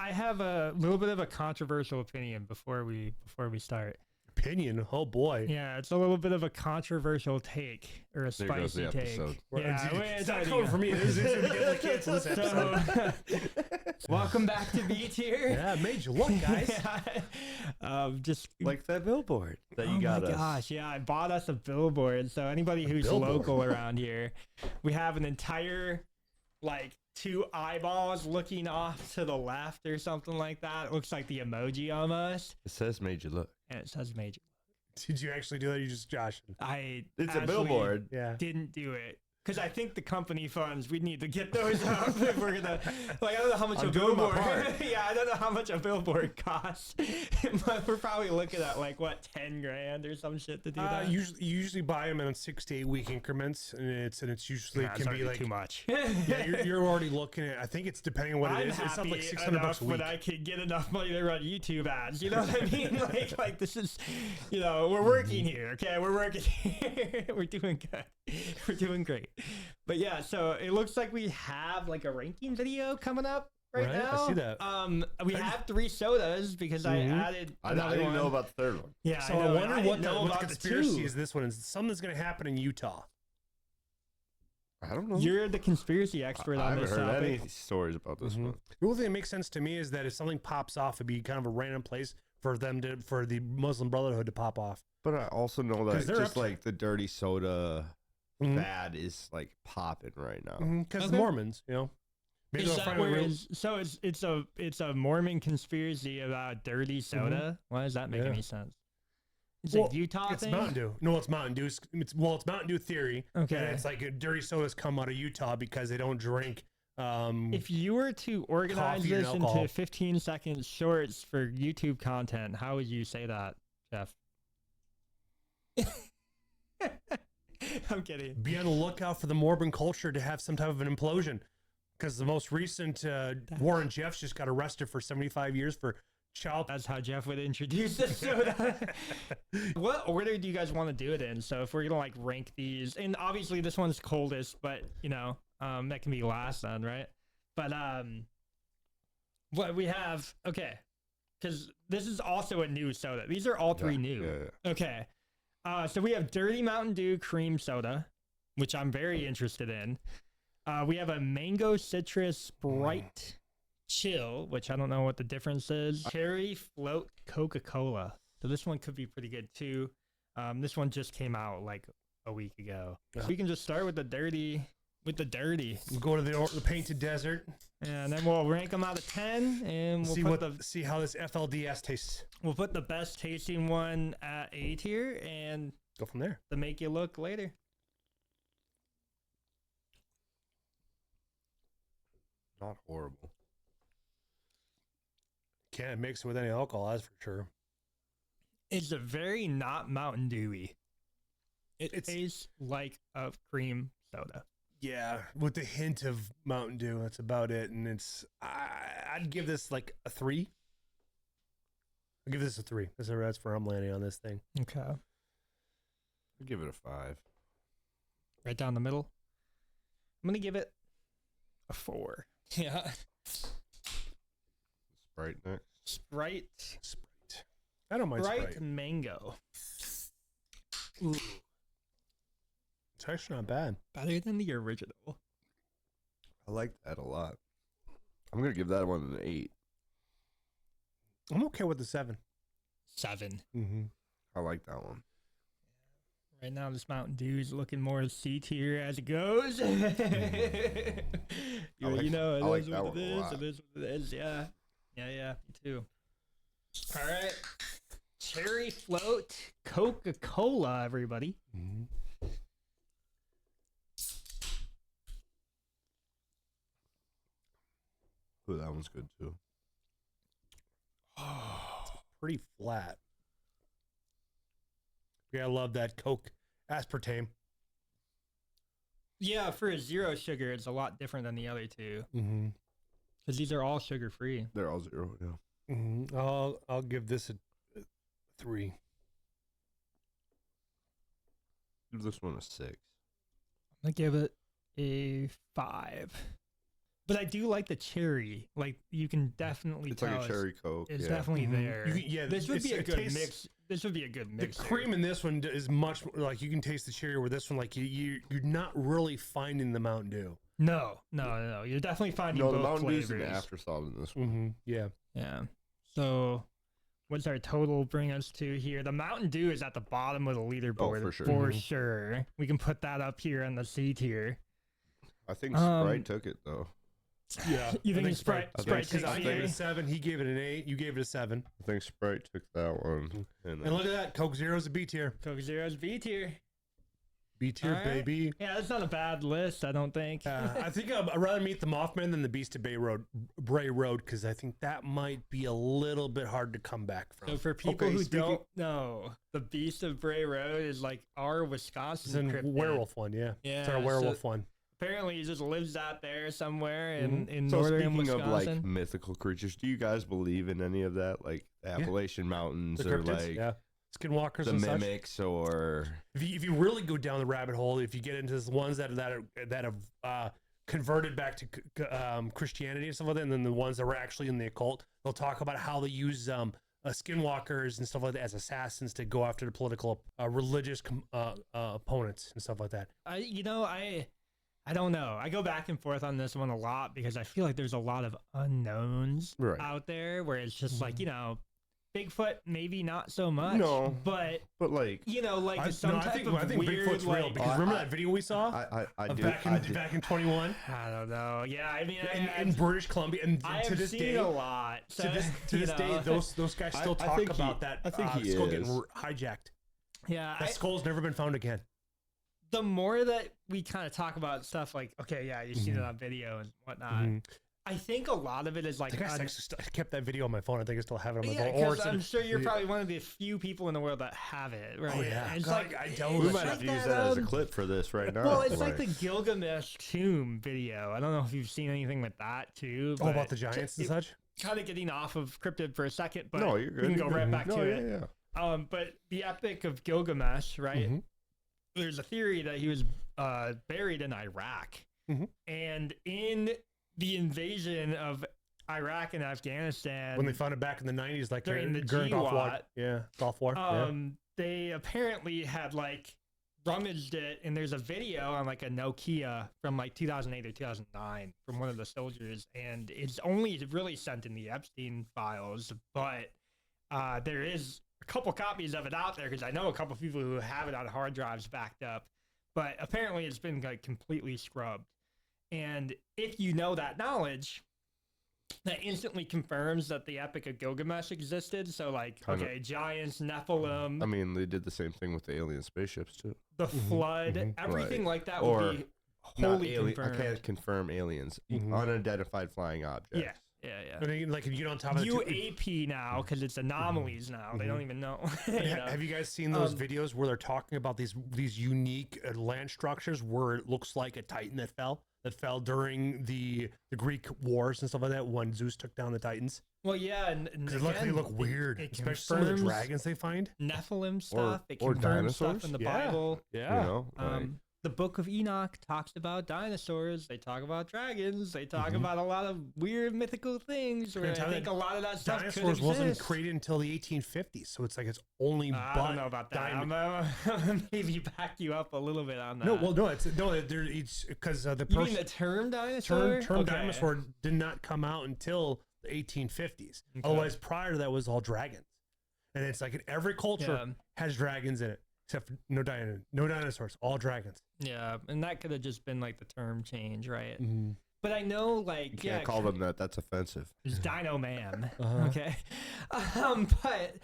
I have a little bit of a controversial opinion before we start. Opinion? Oh boy. Yeah, it's a little bit of a controversial take or a There goes spicy the take. episode. Yeah, It's not coming from me. This is gonna get canceled this episode. Welcome back to B tier. Yeah, it made you look, guys. Just Like that billboard that you got Oh my us. gosh, yeah, I bought us a billboard. So anybody who's billboard. local around here, we have an entire like 2 eyeballs looking off to the left or something like that. It looks like the emoji almost, It says made you look. and it says major. Did you actually do that? You just joshing? I It's a actually billboard. Yeah. didn't do it because I think the company funds we need to get those up if we're gonna like I don't know how much I'm a doing my billboard part. yeah I don't know how much a billboard costs but we're probably looking at like what 10 grand or some shit to do that. You usually buy them in 6 to 8 week increments, and it's usually Nah, it's can be already like too much. yeah, you're already looking at. I think it's depending on what I'm it is. It's happy something like $600 enough a week. when I can get enough money to run YouTube ads. You know what I mean? like this is, you know, we're working here. Okay, we're working here. We're doing good. We're doing great. But yeah, so it looks like we have like a ranking video coming up right Right, now. I see that. We have 3 sodas because I added I another didn't one. know about the third one. Yeah, So I, know, I wonder and what didn't the, know what the about the conspiracy 2. is. This one is something's going to happen in Utah. I don't know. You're the conspiracy expert I on haven't this heard topic. any stories about this one. The only thing that makes sense to me is that if something pops off, it'd be kind of a random place for the Muslim Brotherhood to pop off. But I also know 'Cause that they're just up- like the dirty soda Mhm. fad is like popping right now. Because Okay. the Mormons, you know, maybe Is they'll that find a where real- is- so it's a Mormon conspiracy about dirty soda. Why does that make Yeah. any sense? It's Well, a Utah It's thing. Mountain Dew. No, it's Mountain Dew. It's Mountain Dew theory. Okay. And it's like dirty sodas come out of Utah because they don't drink. If you were to organize Coffee and this alcohol. into 15-second shorts for YouTube content, how would you say that, Jeff? I'm kidding. be on the lookout for the Mormon culture to have some type of an implosion. Because the most recent Warren Jeffs just got arrested for 75 years for child. That's how Jeff would introduce the soda. What order do you guys want to do it in? So if we're gonna like rank these, and obviously this one's coldest, but you know, that can be last then, right? But what we have, okay, because this is also a new soda. These are all 3 new. Yeah. Okay. So we have Dirty Mountain Dew Cream Soda, which I'm very interested in. We have a Mango Citrus Sprite Chill, which I don't know what the difference is. Cherry Float Coca-Cola. So this one could be pretty good too. This one just came out like a week ago. So we can just start with the dirty. We'll Go to the Painted Desert. and then we'll rank them out of 10, and we'll See put see how this FLDS tastes. we'll put the best tasting one at A tier, and Go from there. the make you look later. Not horrible. Can't mix it with any alcohol, that's for sure. It's a very not Mountain Dewy. It tastes like a cream soda. Yeah, with the hint of Mountain Dew, that's about it. And I'd give this like a 3. I'll give this a 3. That's where I'm landing on this thing. Okay. I'd give it a 5. Right down the middle. I'm gonna give it a 4. Yeah. Sprite next. Sprite. Sprite. I don't mind Sprite Sprite. mango. It's actually not bad. Better than the original. I like that a lot. I'm gonna give that one an 8. I'm okay with the 7. 7. Mm-hmm. I like that one. Right now, this Mountain Dew is looking more C tier as it goes. I like you know, it is that what one it a is. lot. It is what it is. Yeah. Yeah, me too. All right. Cherry Float Coca-Cola, everybody. Mm-hmm. Ooh, that one's good too. Pretty flat. Yeah, I love that Coke aspartame. Yeah, for a 0 sugar, it's a lot different than the other 2. Mm-hmm. Because these are all sugar-free. They're all 0. Yeah. Mm-hmm. I'll give this a 3. Give this one a 6. I'm going to give it a 5. But I do like the cherry. Like you can definitely It's tell like a cherry Coke. it's yeah. definitely Mhm. there. This This would be a good mix. This would be a good The mix. cream in this one is much like you can taste the cherry. Where this one, like you're not really finding the Mountain Dew. No. You're definitely finding No, the both Mountain Dew's flavors. an afterthought in this one. Mm-hmm. Yeah. Yeah. So, what's our total bring us to here? The Mountain Dew is at the bottom of the leaderboard for sure. For Mhm. sure. We can put that up here on the C tier. I think Um, Sprite took it though. Yeah. You I think Sprite? I Sprite think Because takes I it gave it a here? 7. He gave it an 8. You gave it a 7. I think Sprite took that one. And And look at that. Coke Zero's a B tier. Coke Zero's B tier. B tier, All right. baby. Yeah, that's not a bad list. I don't think. I think I'd rather meet the Mothman than the Beast of Bray Road, because I think that might be a little bit hard to come back from. So for people Okay, who speaking- don't know, the Beast of Bray Road is like our Wisconsin It's a cryptid. werewolf one, yeah. It's our Yeah, werewolf so one. apparently he just lives out there somewhere in So northern speaking Wisconsin. of like mythical creatures, do you guys believe in any of that, like the Appalachian Mountains The or cryptids, like yeah. Skinwalkers the and such. mimics, or If you really go down the rabbit hole, if you get into the ones that have converted back to Christianity and stuff like that, and then the ones that were actually in the occult, they'll talk about how they use skinwalkers and stuff like that as assassins to go after the political, religious opponents and stuff like that. I don't know. I go back and forth on this one a lot because I feel like there's a lot of unknowns Right. out there where it's just like, Bigfoot, maybe not so much. No. But, like like some type of I think weird, Bigfoot's real, like, because remember that video we saw I of do. back in 21 I don't know. Yeah, I mean, in British Columbia, and I to have this seen day, a lot. So, to this day, those guys still I talk think about that. I think he skull is. getting hijacked. yeah, That skull's never been found again. the more that we kind of talk about stuff like, okay, yeah, you've seen it on video and whatnot. I think a lot of it is like, I think I kept that video on my phone. I think I still have it on my yeah, phone. Or because it's I'm sure you're probably one of the few people in the world that have it, right? Oh, yeah. And it's God, like, I downloaded we that might shit. have to like use that, that as a um, clip for this right now. well, it's like the Gilgamesh tomb video. I don't know if you've seen anything with that too. Oh, but about the giants and such. Kind of getting off of cryptid for a second, but no, you're good. we can you're go right good. back no, to yeah, it. Yeah. But the Epic of Gilgamesh, right? Mhm. There's a theory that he was buried in Iraq, Mhm. and in the invasion of Iraq and Afghanistan, When they found it back in the 90s, like during the during Gulf War. GWAT, Yeah, Gulf War. Yeah. they apparently had like rummaged it, and there's a video on like a Nokia from like 2008 or 2009 from one of the soldiers, and it's only really sent in the Epstein files, but there is a couple copies of it out there because I know a couple people who have it on hard drives backed up, but apparently it's been like completely scrubbed. And if you know that knowledge, that instantly confirms that the Epic of Gilgamesh existed. So, like, Kind of. okay, giants, Nephilim, I mean, they did the same thing with the alien spaceships too. the flood, mhm. everything Right. like that Or would be Not wholly alien. confirmed. I can't confirm aliens. Mhm. Unidentified flying objects. Yeah, yeah. And then, like, you get on top of the UAP now because it's anomalies now. They don't even know. you know? Have you guys seen those Um, videos where they're talking about these unique land structures where it looks like a Titan that fell during the Greek wars and stuff like that when Zeus took down the Titans? Well, yeah, and Because they again, look weird, it especially some of the confirms dragons they find. Nephilim stuff. It or confirms stuff dinosaurs? in the Yeah. Bible. Yeah. You know, like, The Book of Enoch talks about dinosaurs. They talk about dragons. They talk about a lot of weird mythical things. Where I tell think that a lot of that stuff could Dinosaurs wasn't exist. created until the 1850s, so it's like it's only I but don't know about that. diamond- I'm gonna maybe back you up a little bit on that. No, well, no, it's because the you mean person the term dinosaur? term Okay. dinosaur did not come out until the 1850s. Okay. Otherwise, prior to that was all dragons, and it's like in every culture Yeah. has dragons in it, except for no dinosaurs, all dragons. Yeah, and that could have just been like the term change, right? Mm-hmm. But I know, like, you can't call them that. That's offensive. It's Dino Man. Uh-huh. Okay. But,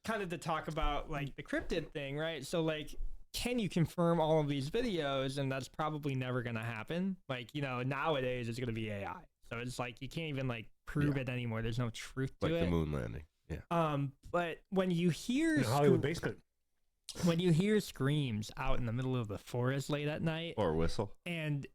kind of to talk about like the cryptid thing, right? So, like, can you confirm all of these videos? And that's probably never going to happen. Like, nowadays it's going to be AI. So it's like you can't even like prove it anymore. There's no truth to Like it. the moon landing. Yeah. But when you hear Hollywood basement. when you hear screams out in the middle of the forest late at night, Or whistle. and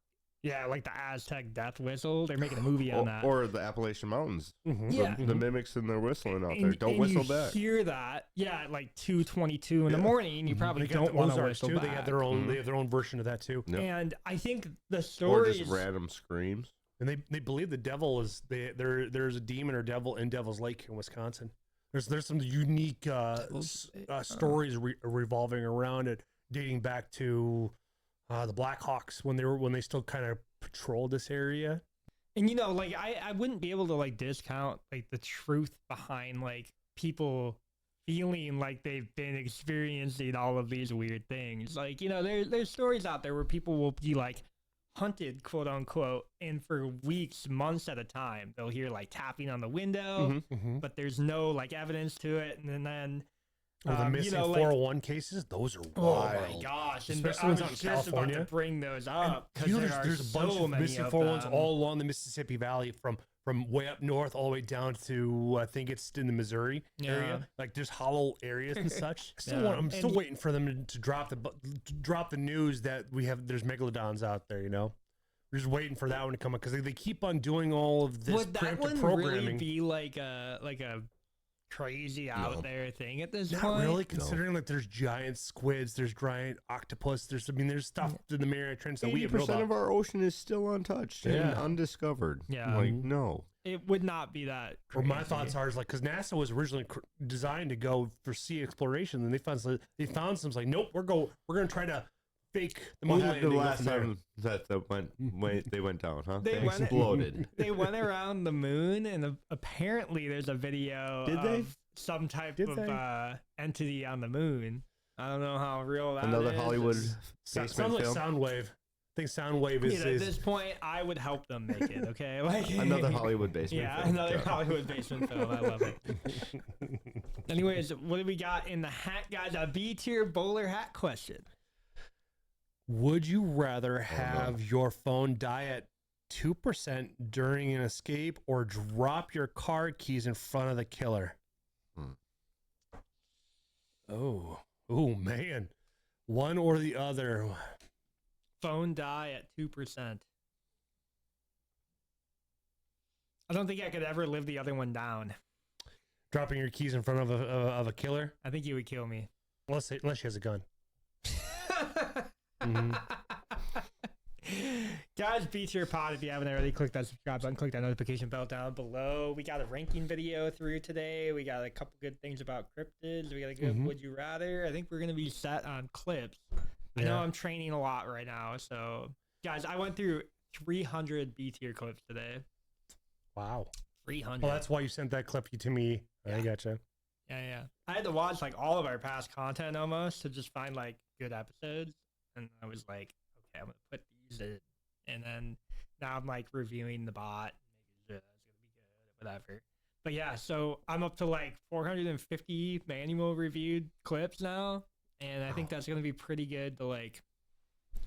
yeah, like the Aztec death whistle, they're making a movie on that. Or the Appalachian Mountains. Mm-hmm. Yeah. The mimics and they're whistling out there. And- Don't and whistle you back. Hear that? Yeah, at like 2:22 in the morning. You probably They got don't the want to Ozarks whistle too. back. They have their own. They have their own version of that too. Yep. And I think the Or stories. just random screams. And they believe the devil is there's a demon or devil in Devil's Lake in Wisconsin. There's some unique stories revolving around it, dating back to the Blackhawks when they still kind of patrolled this area. And you know, like I wouldn't be able to like discount like the truth behind like people feeling like they've been experiencing all of these weird things. Like, you know, there's stories out there where people will be like hunted, quote unquote, and for weeks, months at a time, they'll hear like tapping on the window, but there's no like evidence to it. And then the missing 401 cases, those are wild. Oh my gosh! And especially I ones was out in just California. about to bring those up You because know, there's a bunch so of many missing of 401s them. all along the Mississippi Valley, from way up north all the way down to I think it's in the Missouri area. Like there's hollow areas and such. I'm still waiting for them to drop the news that there's megalodons out there. You know, we're just waiting for that one to come up because they keep on doing all of this Would that preemptive one programming. really be like a crazy out there thing at this Not point? really, considering like there's giant squids, there's giant octopus, there's stuff in the Mariana Trench that we have no 80% of our ocean is still untouched and undiscovered. Yeah. Like, no. It would not be that Or crazy. my thoughts are is like, because NASA was originally designed to go for sea exploration, and they found some like, nope, we're going to try to fake the moon When was the landing last from there. time that they went down, huh? They went- exploded. They went around the moon, and apparently there's a video Did they? of some type Did of they? entity on the moon. I don't know how real that Another is. Hollywood It's- basement Sounds like film. Soundwave. I think Soundwave You know, at this is point, I would help them make it. Okay, like Another Hollywood basement Yeah, film. another Hollywood basement film. I love it. Anyways, what do we got in the hat, guys? A B tier bowler hat question. Would you rather have your phone die at 2% during an escape or drop your car keys in front of the killer? Oh man. One or the other. Phone die at 2%. I don't think I could ever live the other one down. Dropping your keys in front of a killer? I think you would kill me. Unless she has a gun. Guys, B tier pod. If you haven't already, click that subscribe button, click that notification bell down below. We got a ranking video through today. We got a couple good things about cryptids. We got a good would you rather. I think we're gonna be set on clips. I know I'm training a lot right now, so guys, I went through 300 B tier clips today. Wow. 300. Well, that's why you sent that clip to me. I gotcha. Yeah. I had to watch like all of our past content almost to just find like good episodes, and I was like, okay, I'm gonna put these in, and then now I'm like reviewing the bot, making sure that's gonna be good, whatever. But yeah, so I'm up to like 450 manual reviewed clips now, and I think that's gonna be pretty good to like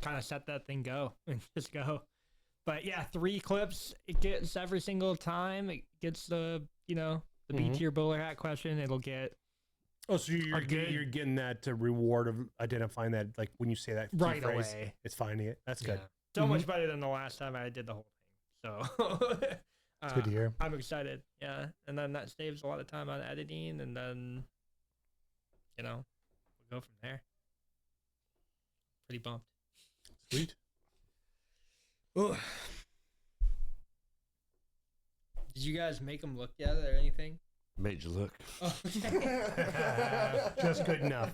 kind of set that thing go and just go. But yeah, 3 clips it gets every single time. It gets the the B tier bowler hat question. It'll get Oh, so you're getting that reward of identifying that, like when you say that key right phrase, away. it's finding it. That's good. So much better than the last time I did the whole thing. So It's good to hear. I'm excited. Yeah, and then that saves a lot of time on editing, and then we'll go from there. Pretty bumped. Sweet. Ooh. Did you guys make them look yet or anything? Made you look. Oh, Just good enough.